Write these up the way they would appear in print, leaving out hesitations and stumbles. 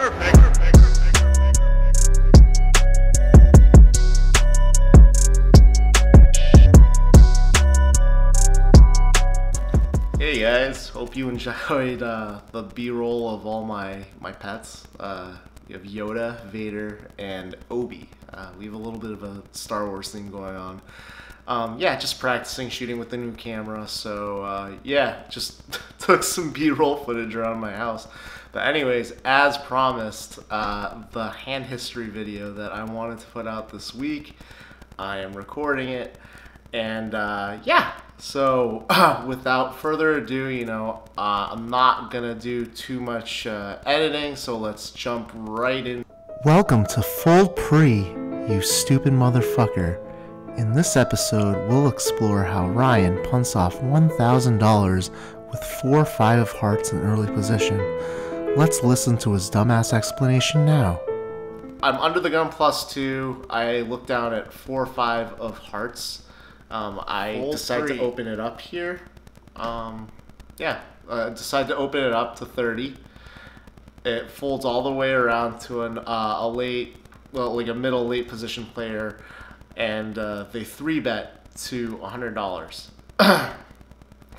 Hey guys, hope you enjoyed the B-roll of all my pets. You have Yoda, Vader, and Obi. We have a little bit of a Star Wars thing going on. Yeah, just practicing shooting with the new camera, so yeah, just took some B-roll footage around my house. But anyways, as promised, the hand history video that I wanted to put out this week, I am recording it, and yeah. So, without further ado, I'm not gonna do too much editing, so let's jump right in. Welcome to Fold Pre, you stupid motherfucker. In this episode, we'll explore how Ryan punts off $1,000 with 4-5 of hearts in early position. Let's listen to his dumbass explanation now. I'm under the gun +2. I look down at 4-5 of hearts. I decide to open it up here. Decide to open it up to 30. It folds all the way around to a middle late position player, and they 3-bet to $100.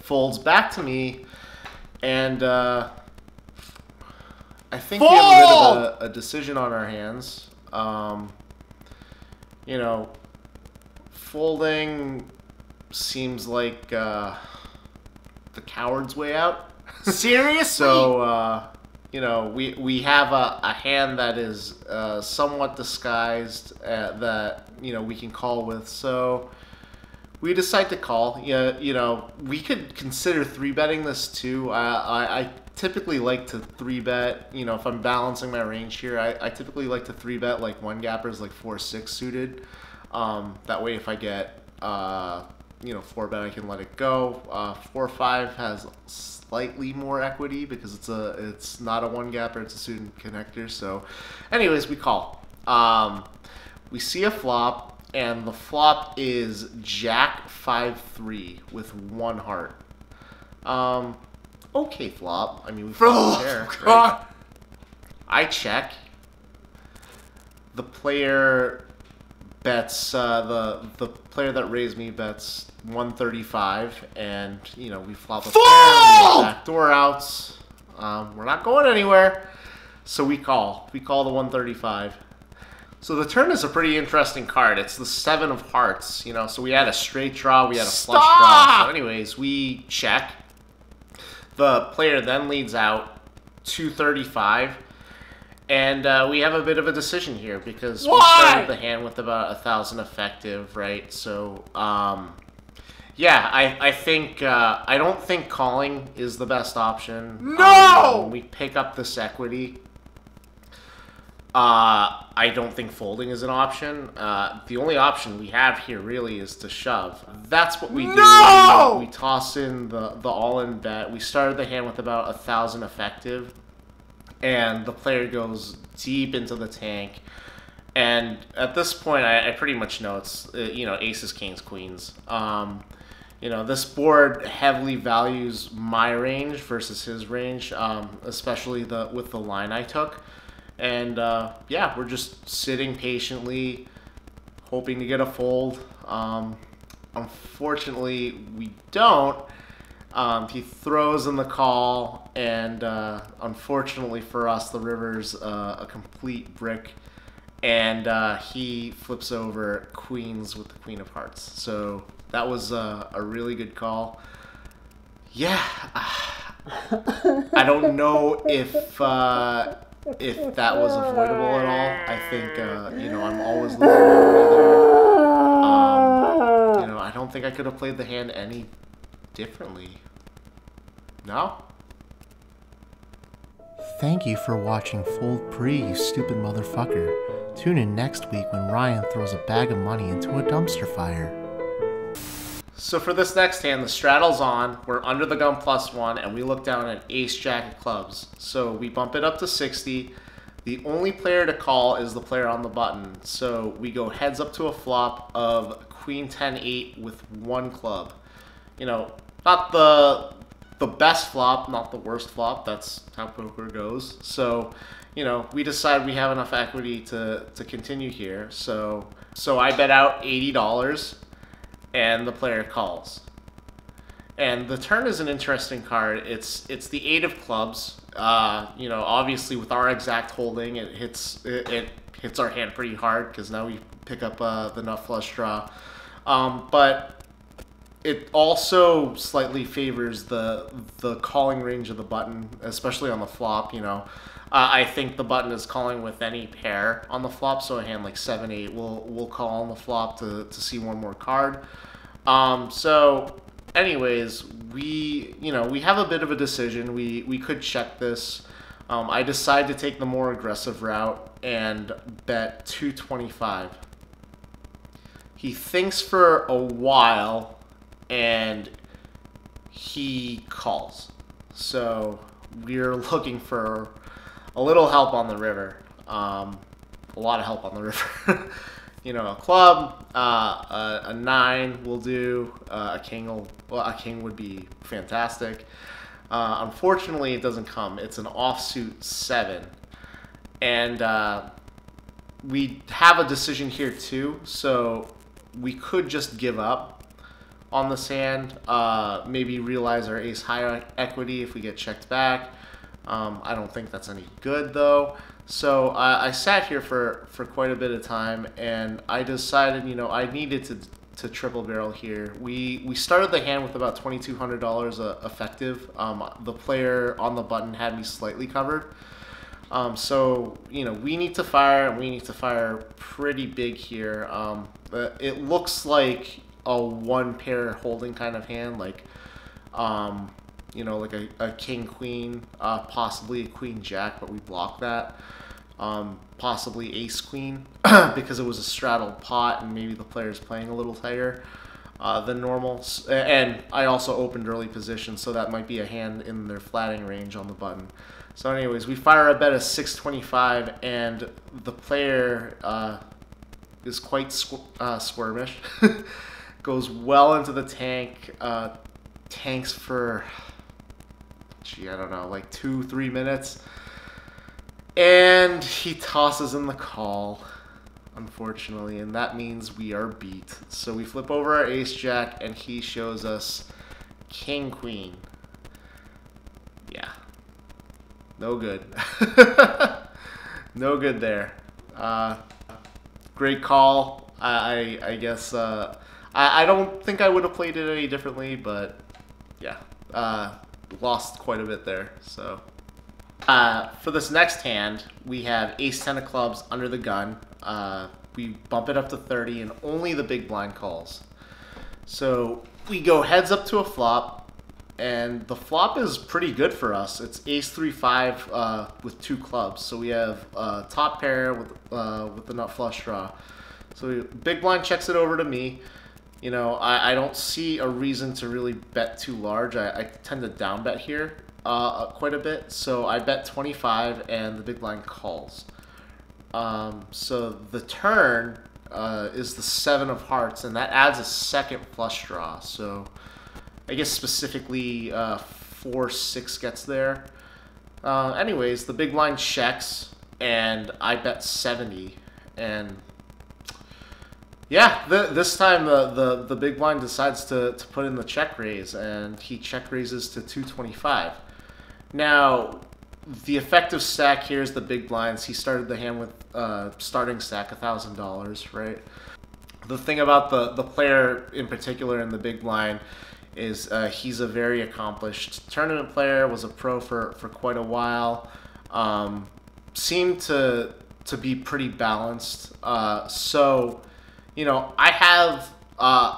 Folds back to me, and I think we have a bit of a decision on our hands. Folding seems like the coward's way out. Seriously? So, we have a hand that is somewhat disguised that, we can call with. So we decide to call. We could consider 3-betting this too. I typically like to 3-bet, if I'm balancing my range here, I typically like to 3-bet like 1-gappers, like 4-6 suited. That way if I get, 4-bet, I can let it go. 4-5 has slightly more equity because it's not a 1-gapper, it's a suited connector. So anyways, we call. We see a flop, and the flop is Jack 5-3 with 1 heart. Okay flop. I mean, we flop a pair, right? I check. The player bets, the player that raised me bets 135, and we flop a pair, we backdoor outs. We're not going anywhere, so we call the 135. So the turn is a pretty interesting card. It's the 7 of hearts, so we had a straight draw, we had a flush draw. So anyways, we check. The player then leads out 235. And we have a bit of a decision here because we started the hand with about 1,000 effective, right? So, yeah, I think I don't think calling is the best option. No! When we pick up this equity, I don't think folding is an option. The only option we have here really is to shove. That's what we do. No! We toss in the all-in bet. We started the hand with about 1,000 effective. And the player goes deep into the tank, and at this point, I pretty much know it's aces, kings, queens. This board heavily values my range versus his range, especially with the line I took. And yeah, we're just sitting patiently, hoping to get a fold. Unfortunately, we don't. He throws in the call, and unfortunately for us, the river's a complete brick, and he flips over queens with the queen of hearts. So that was a really good call. Yeah, I don't know if that was avoidable at all. I think I'm always losing there. I don't think I could have played the hand any differently. No? Thank you for watching Fold Pre, you stupid motherfucker. Tune in next week when Ryan throws a bag of money into a dumpster fire. So for this next hand, the straddle's on, we're under the gun +1, and we look down at ace jack of clubs. So we bump it up to 60. The only player to call is the player on the button. So we go heads up to a flop of queen 10-8 with 1 club. Not the best flop, not the worst flop. That's how poker goes. So, you know, we decide we have enough equity to continue here. So I bet out $80, and the player calls. And the turn is an interesting card. It's the 8 of clubs. You know, obviously with our exact holding, it hits our hand pretty hard because now we pick up the nut flush draw. But it also slightly favors the calling range of the button, especially on the flop. You know, I think the button is calling with any pair on the flop, so a hand like 7-8 will call on the flop to see one more card. So anyways, we have a bit of a decision. We could check this. I decide to take the more aggressive route and bet 225. He thinks for a while and he calls. So we're looking for a little help on the river. A lot of help on the river. You know, a club, a 9 will do. A king would be fantastic. Unfortunately, it doesn't come. It's an offsuit 7, and we have a decision here too. So we could just give up on this hand. Maybe realize our ace high equity if we get checked back. I don't think that's any good though. So I sat here for quite a bit of time, and I decided, you know, I needed to triple barrel here. We started the hand with about $2,200 effective. The player on the button had me slightly covered. So, you know, we need to fire, and we need to fire pretty big here. It looks like a one pair holding kind of hand, like you know, like a king queen, possibly a queen jack, but we blocked that. Possibly ace queen because it was a straddled pot and maybe the player's playing a little tighter than normal. And I also opened early position, so that might be a hand in their flatting range on the button. So anyways, we fire a bet of 625, and the player is quite squirmish. Goes well into the tank. Tanks for, gee, I don't know, like 2-3 minutes. And he tosses in the call, unfortunately, and that means we are beat. So we flip over our ace jack, and he shows us king queen. Yeah. No good. No good there. Great call. I guess I don't think I would have played it any differently, but yeah, lost quite a bit there. So for this next hand, we have ace-10 of clubs under the gun. We bump it up to 30, and only the big blind calls. So we go heads up to a flop, and the flop is pretty good for us. It's ace-3-5 with 2 clubs. So we have top pair with the nut flush draw. So big blind checks it over to me. You know, I don't see a reason to really bet too large. I tend to down bet here quite a bit. So I bet 25, and the big blind calls. So the turn is the 7 of hearts, and that adds a second flush draw. So I guess specifically 4-6 gets there. Anyways, the big blind checks, and I bet 70, and yeah, this time the big blind decides to put in the check raise, and he check raises to 225. Now, the effective stack here is the big blinds. He started the hand with starting stack $1,000, right? The thing about the player in particular in the big blind is he's a very accomplished tournament player, was a pro for quite a while, seemed to be pretty balanced. So, you know, I have,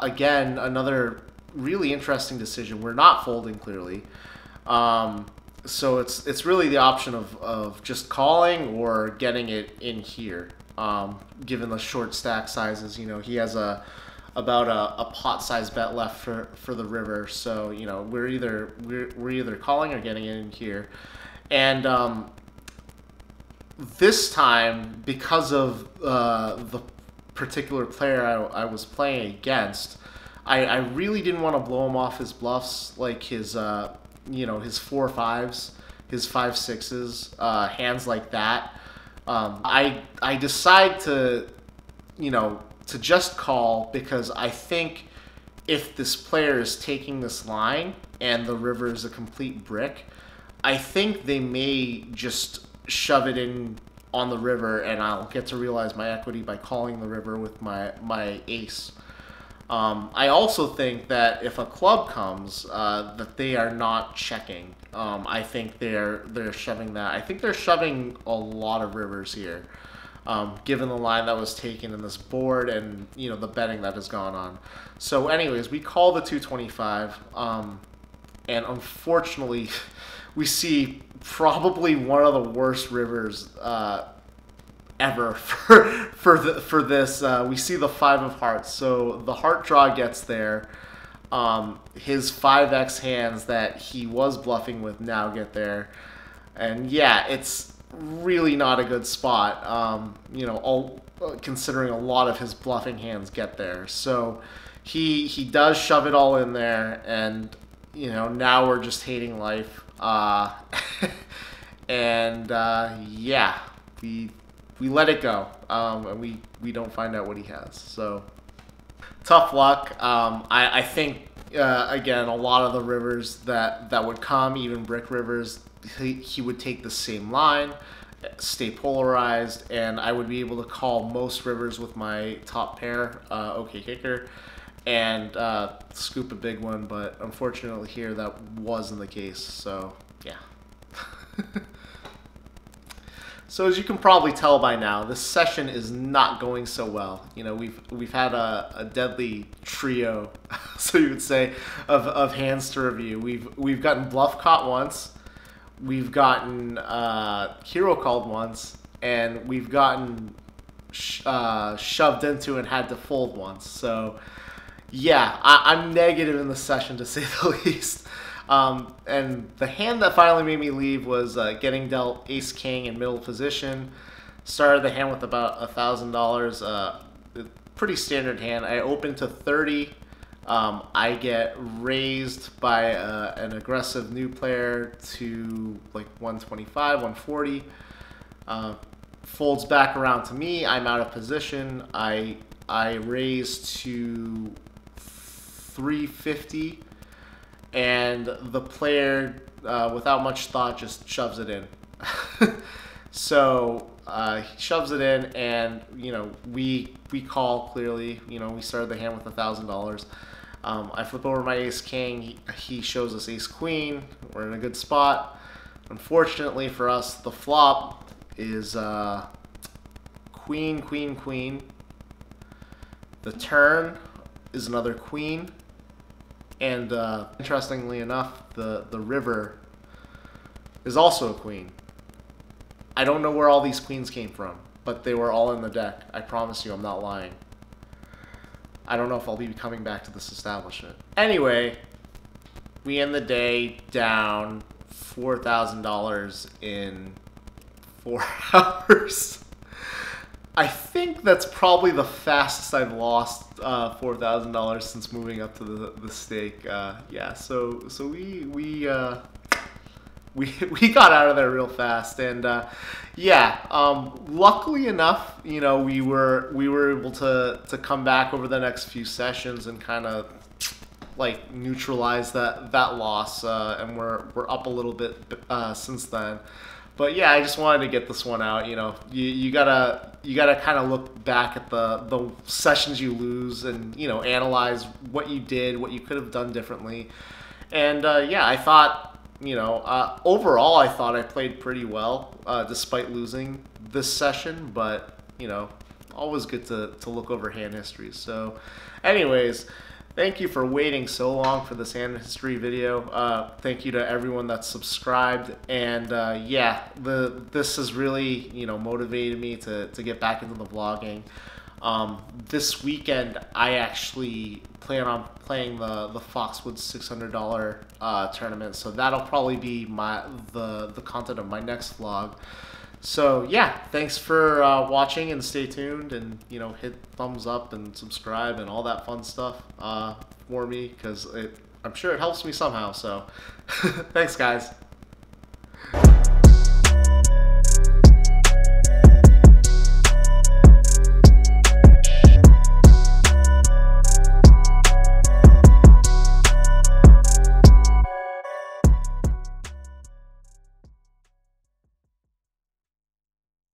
again, another really interesting decision. We're not folding, clearly. So it's really the option of just calling or getting it in here, given the short stack sizes. You know, he has about a pot size bet left for the river, so you know we're either calling or getting it in here. And this time, because of the particular player I was playing against, I really didn't want to blow him off his bluffs, like his you know, his 4-5s, his 5-6s, hands like that, I decide to, to just call, because I think if this player is taking this line and the river is a complete brick, I think they may just shove it in on the river, and I'll get to realize my equity by calling the river with my ace. I also think that if a club comes, that they are not checking. I think they're shoving that. I think they're shoving a lot of rivers here, given the line that was taken in this board and the betting that has gone on. So, anyways, we call the 225, and unfortunately, we see probably one of the worst rivers ever for this. We see the 5 of hearts, so the heart draw gets there. His 5x hands that he was bluffing with now get there, and yeah, it's really not a good spot. Considering a lot of his bluffing hands get there, so he does shove it all in there, and now we're just hating life. And yeah, we let it go, and we don't find out what he has. So tough luck. I think again, a lot of the rivers that would come, even brick rivers, he would take the same line, stay polarized, and I would be able to call most rivers with my top pair, OK kicker, and scoop a big one. But unfortunately here that wasn't the case. So yeah. So as you can probably tell by now, this session is not going so well. We've had a deadly trio, so you would say, of hands to review. We've gotten bluff caught once, we've gotten hero called once, and we've gotten shoved into and had to fold once. So yeah, I'm negative in the session, to say the least. And the hand that finally made me leave was getting dealt ace king in middle position. Started the hand with about $1,000. Pretty standard hand. I opened to 30. I get raised by an aggressive new player to like 125, 140. Folds back around to me. I'm out of position. I raise to 350. And the player, without much thought, just shoves it in. So he shoves it in, and we call clearly. We started the hand with $1,000. I flip over my ace king. He shows us ace queen. We're in a good spot. Unfortunately for us, the flop is queen, queen, queen. The turn is another queen. And interestingly enough, the river is also a queen. I don't know where all these queens came from, but they were all in the deck. I promise you, I'm not lying. I don't know if I'll be coming back to this establishment. Anyway, we end the day down $4,000 in 4 hours. I think that's probably the fastest I've lost $4,000 since moving up to the stake. Yeah, so we got out of there real fast, and yeah, luckily enough, we were able to come back over the next few sessions and kind of like neutralize that loss, and we're up a little bit since then. But yeah, I just wanted to get this one out. You gotta kind of look back at the sessions you lose, and analyze what you did, what you could have done differently. And yeah, I thought overall I thought I played pretty well despite losing this session. But always good to look over hand history. So, anyways. Thank you for waiting so long for this hand history video. Thank you to everyone that's subscribed, and yeah, this has really motivated me to get back into the vlogging. This weekend I actually plan on playing the Foxwoods $600 tournament, so that'll probably be the content of my next vlog. So yeah, thanks for watching, and stay tuned, and hit thumbs up and subscribe and all that fun stuff for me, because I'm sure it helps me somehow. So thanks guys.